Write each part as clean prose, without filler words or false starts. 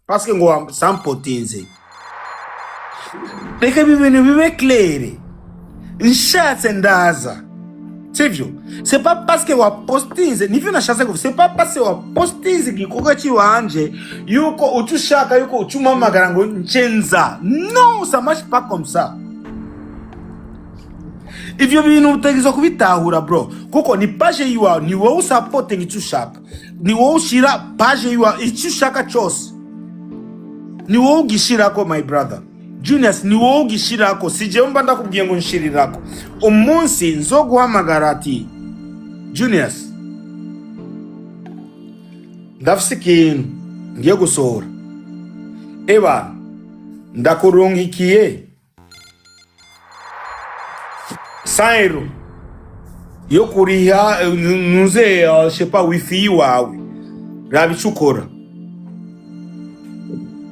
parce que ngo sampotinze reka ibintu bibe clair nshatse ndaza sivyo c'est pas parce que wa postinze nivyo nashatse kuvuga c'est pas parce que wa postinze gikorwa kiwanje yuko utushaka yuko ucumamagara ngo nchenza non ça marche pas comme ça ivyo bintu utagizo kubitahura bro kuko ni page yiwa ni wowe supporting icyo ni wowe ushira page yiwa icyo ushaka cyose ni wowe ugishirako my brother Juniors ni wowe ugishirako sije mba ndakubwiye ngo nshirirako umunsi nzo guhamagara ati Juniors ndafise ikintu ngiye gusohora eba ndakurungikiye €100 yo kuriha nuze je sais pas wifi wawe rabicukora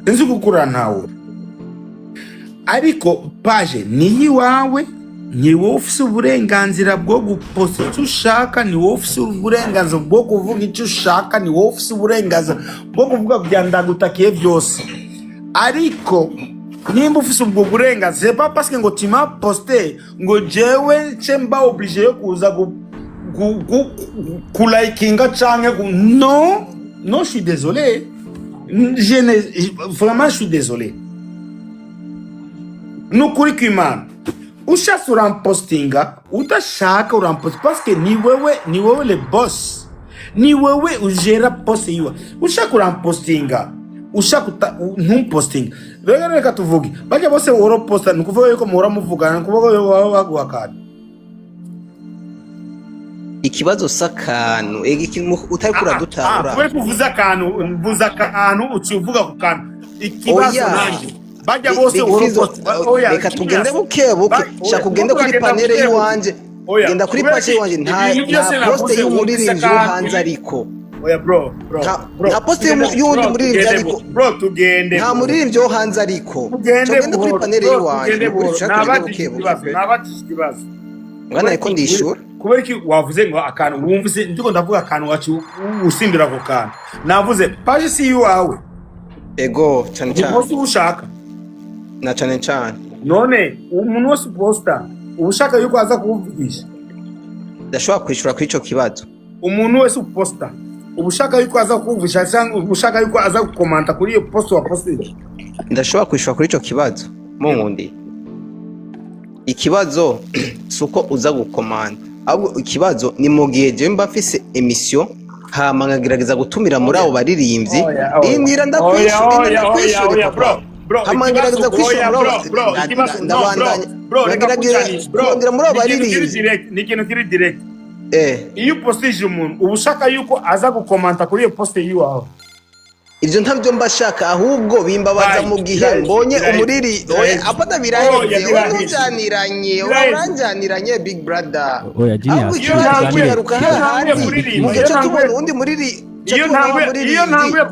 nzi gukura nawe ariko page ni wawe ni wowe ufise uburenganzira bwo guposta icyo ushaka ni wowe ufise uburenganzira bwo kuvuga icyo ushaka ni wowe ufise uburenganzira bwo kuvuga bya ndagutakiye byose ariko nimba ufise ubwo burenganzira c'est pas parce que ngo tu m'as posté ngo jewe chemba obligé yo kuza ku likinga canke non je suis désolé vraiment je suis désolé nukuri kw'Imana ushaka urampostinga utashaka urampost parce que ni wewe le boss ni wewe ujera post yiwa ushaka urampostinga ushaka ntumpostinga reka tuvuge bajya bose woro posta nukuvuga yuko muhora muvugana nukuvuga yo waguhakana ikibazo sakanu utari kuradutahura kubera kuvuza akantu ucivuga ku kantu ikibazo nanje bajya bose woro posta reka tugende bukebuke shaka ugende kuri panel yiwanje genda kuri page yiwanje nta post y'umuririmbyi wo hanze ariko oya bro nta post y'undi muririmbyi ariko bro tugende nta muririmbyi wo hanze ariko tugende kuri panel yiwanje nabatije ikibazo ngana ariko ndishura kubera ki wavuze ngo akantu wumvise ndiko ndavuga akantu wacu usimbira ko kantu navuze page si yiwawe ego cyane cyane uko ushaka na cyane cyane none umuntu wose posta ushaka yuko aza kuvugisha ndashobora kwishura kuri ico kibazo umuntu wese uposta ubushaka yuko aza kuvugisha cyangwa ubushaka yuko aza gukomanta kuri iyo post wa postage ndashobora kwishura kuri ico kibazo mungundi ikibazo suko uza gukomanda ahubwo ikibazo ni mu gihe je mba mfise emission hama ngagerageza gutumira muri abo baririmbyi indira ndakwishura bro hamangerageza kwishura ndabandanya ndagerageza muri abo baririmbyi ni ikintu kiri direct iyo postage umuntu ubushaka yuko aza gukomanta kuri iyo post yiwawe ivyo ntavyo mbashaka ahubwo bimbabaza mu gihe mbonye umuriri apata biraheze uranjaniranye uranjaniranye big brother oya genius garuka hahandi mu gihe cyo tubona undi muriri iyo ntanguye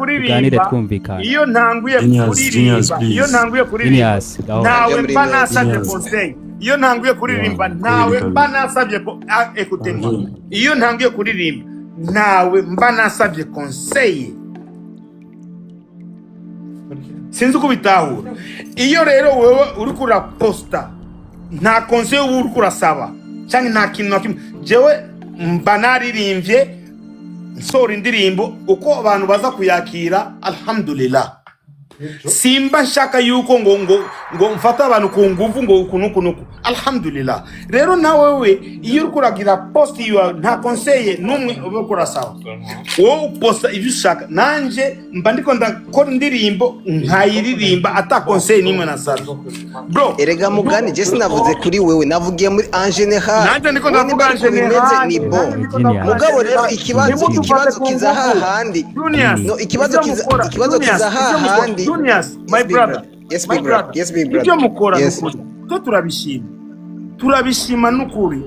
kuririmba nawe mba nasabye conseil iyo ntanguye kuririmba nawe mba nasabye écoutez-moi iyo ntanguye kuririmba nawe mba nasabye conseil sinzi uko bitahura iyo rero wewe uri kura posta nta conseil uri kurasaba cyangwa nta kintu nakimwe jewe mba naririmbye nsora indirimbo uko abantu baza kuyakira alhamdulillah simba nshaka yuko ngo mfata abantu ku nguvu ngo kunuku alhamdulillah rero nawe we iyo uri kuragira post yiwa nta conseil numwe ube kurasaba wowe posta ivyo ushaka nanje mba ndiko ndakora indirimbo nkayiririmba ata conseil nimwe nasaba bro erega mugani je sinavuze kuri wewe navugiye muri en general nanje ndiko ndavuga en general Nibo mugabo rero ikibazo kizaha handi no ikibazo kizaha handi Juniors, my brother. Yes, my brother. Yes, my brother. Ibyo mukora to turabishima nukuri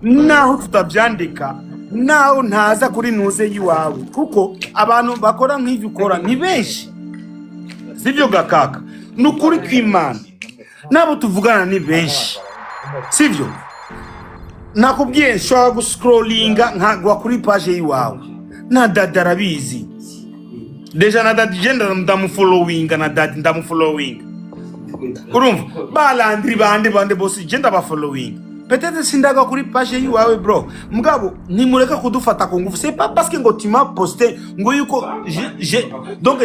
naho tutabyandika naho ntaza kuri nuze yiwawe kuko abantu bakora nk'ivyo ukora ni benshi sivyo gakaka nukuri kw'Imana nabo tuvugana ni benshi sivyo nakubwiye nshobora guscrollinga nkagwa kuri page yiwawe na dadarabizi deja na dadi gender ndamufollowinga na dadi ndamufollowinga urumva balandri bande bose gender bafollowinga peut-être sindaga kuri page yiwawe bro mugabo nimureka kudufata ku ngufu c'est pas parce que ngo tu m'as posté ngo yuko donc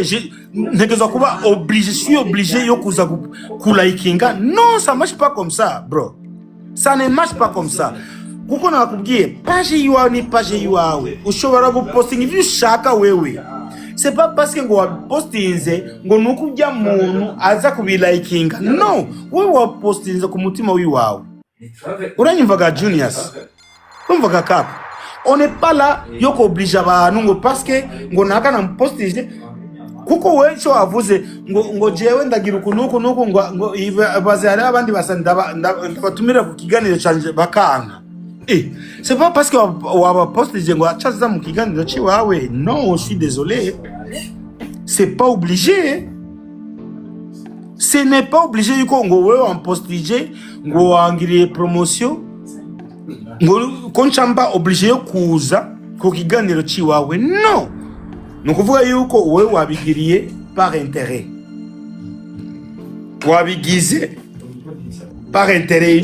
ntegezo kuba obligé yo kuza kulaikinga non ça marche pas comme ça bro ça ne marche pas comme ça kuko nakubwiye page yiwawe ni page yiwawe ushobora guposting ivyo ushaka wewe c'est pas parce que ngo wapostinze ngo nuko ujya muntu aza kubilaikinga no wewe wapostinze ku mutima wiwawe uranyumvaga Juniors umvaga cap on n'est pas là yo ko oblige abantu ngo parce que ngo naka na postige kuko we cyo avuze ngo jewe ndagira ukunuko nuko ngo bazari abandi basanda ndabatumira ku kiganiro canje bakanga c'est pas parce que waba postige ngo achaza mu kiganiro ciwawe non je suis désolé c'est pas obligé. Ce n'est pas obligé yuko ngo wewe wampostije ngo wangiriye promotion ngo konchamba obligé yo kuza ku kiganiro ciwawe no nukuvuga yuko wewe wabigiriye par intérêt wabigize par intérêt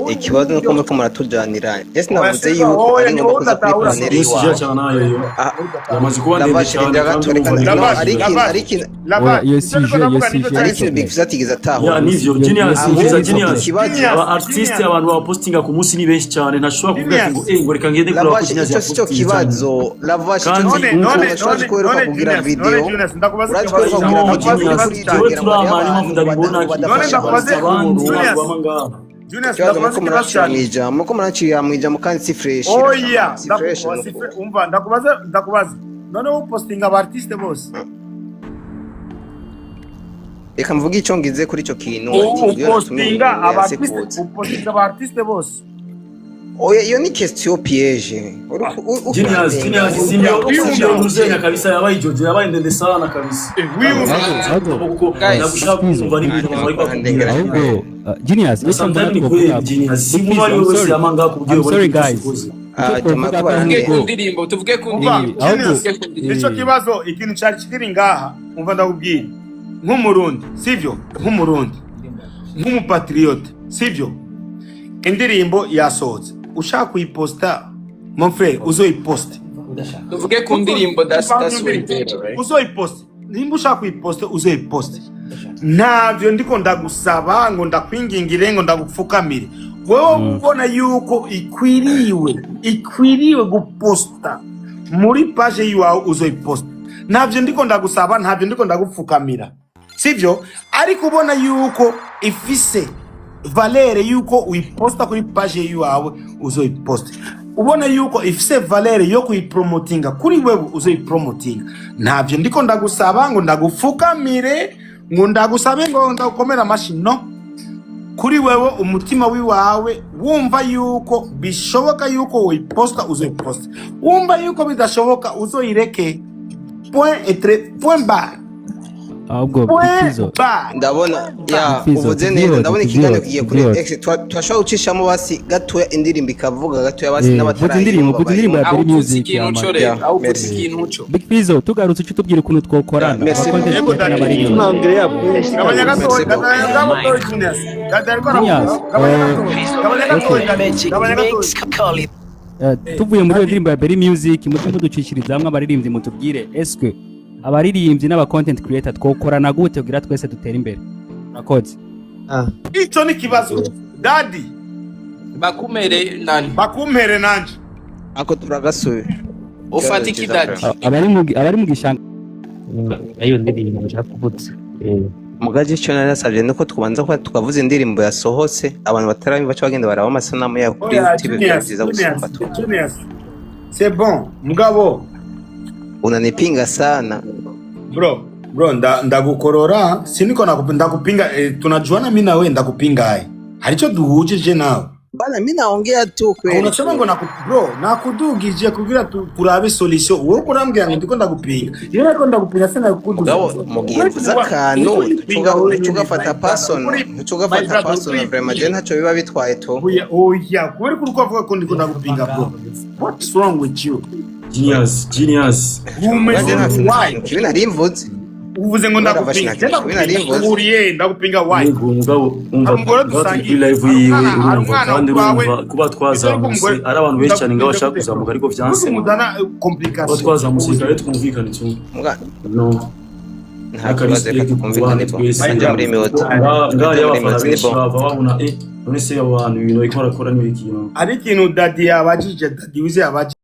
ikibazo nuko muko muratujanira ese navuze yuko ari ngombwa kuza kuri panel yiwa yamaze kuba ndende cyane ariko big zatigeza taho ya nivyo Genius aba artist abantu ba postinga ku munsi ni benshi cyane ntashobora kuvuga ngo ngo reka ngende kuri ku Genius cyo kibazo lavash cyo kwereka kugira video uratwereka kugira video turamani mpamvu ndabibona Juniors muko muraciye mwijamo kandi si fresh yeah umva ndakubaza none upostinga aba artiste bose reka mvuga icyo ngize kuri icyo kintu upostinga aba artiste bose oya iyo ni question piège Genius simyo muzenya kabisa yabaye jojo yabaye ndende sana kabisa Genius I'm sorry guys tuvuge ku nicyo kibazo ikintu cyari kiri ngaha umva ndakubwira nk'umurundi sivyo nk'umupatriote sivyo indirimbo yasohotse ushaka kuyiposta mon frère uzoyiposte tuvuge ku ndirimbo uzoyiposte nimba ushaka kuyiposta uzoyiposte ntavyo ndiko ndagusaba ngo ndakwingingire ngo ndagupfukamire wewe ubona yuko ikwiriwe guposta muri page yiwawe uzoyiposta ntavyo ndiko ndagusaba ntavyo ndiko ndagupfukamira sivyo ariko ubona yuko ifise valere yuko uyiposta kuri page yiwawe uzoyiposta ubona yuko ifise valere yo kuyipromotinga kuri wewe uzoyipromotinga ntavyo ndiko ndagusaba ngo ndagupfukamire ngo ndagusabe ngo ndakomera mashino kuri wewe umutima wiwawe wumva yuko bishoboka yuko uyiposta uzoyiposta wumva yuko bidashoboka uzoyireke point bar ahubwo bikizo ndabona ya uvuze neza ndabona ikiganiro kigiye kuri X twashaka ucishamo basi gatoya indirimbo ikavuga gatoya basi n'abatarayirimbo indirimbo ya Kuri music Big Pizzo tugarutse cyo tubwira ukuntu twokorana tuvuye muri indirimbo ya Kuri music mutumwe ducishiriza hamwe abaririmbyi mutubwire eske abaririmbyi n'aba content creator twokorana gute kugira twese dutera imbere nakoze icyo ni kibazo daddy bakumere nanje ako turagasuye ufatiki daddy abari mu gishanga ayo ndirimbo cyakuvutse mugaje cyo narasabye nuko tubanza ko tukavuza indirimbo yasohotse abantu batarabimva cyo bagenda baraba amasanamu ya kuri YouTube byiza gusumba tu c'est bon mugabo unanipinga sana bro ndagukorora siniko ndakupinga tunajuana mimi na wewe ndakupinga haricho duhujije nawe bana mimi naongea tu kweli unasema ngo nakudugije kugira turabe solution wowe kurambwira ngo ndiko ndagupinga iyo nako ndagupinga sena kuduza mugiye kanu tugafata person vraiment je ntacyo biba bitwaye to oya kweri kuruko avuga ko ndiko ndagupinga bro what's wrong with you Genius. Kibi nari mvuze. Uvuze ngo ndagupinga. Uriye ndagupinga why? Umugabo umva kuri live yiwe urumva kandi urumva kuba twazamutse ari abantu benshi cyane ngo bashaka kuzamuka ariko vyanse. Kuba twazamutse kare twumvikana cyane. No. Nta kibazo reka tukumvikane banje muri myoto. Ngari abafana benshi bava babona none se abantu ibintu ikora n'ikintu. Ari ikintu Daddy yabajije Daddy wize yabajije